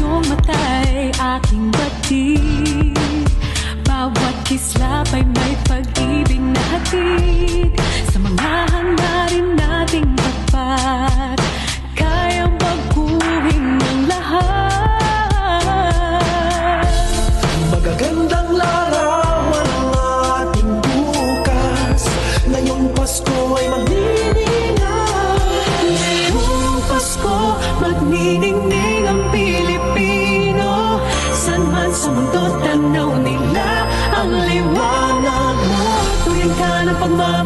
iyong mata'y aking batid. Bawat kislap ay may pag-ibig na hatid. Sa mga hangarin nating tapat, kayang baguhin ng lahat. Magagandang larawan ang ating bukas. Ngayong Pasko ay magniningning. Ngayong Pasko, magniningning ang Pilipino. San man sa mundo, tanaw nila ang liwanag mo. Tuwing ka ng pagmamahal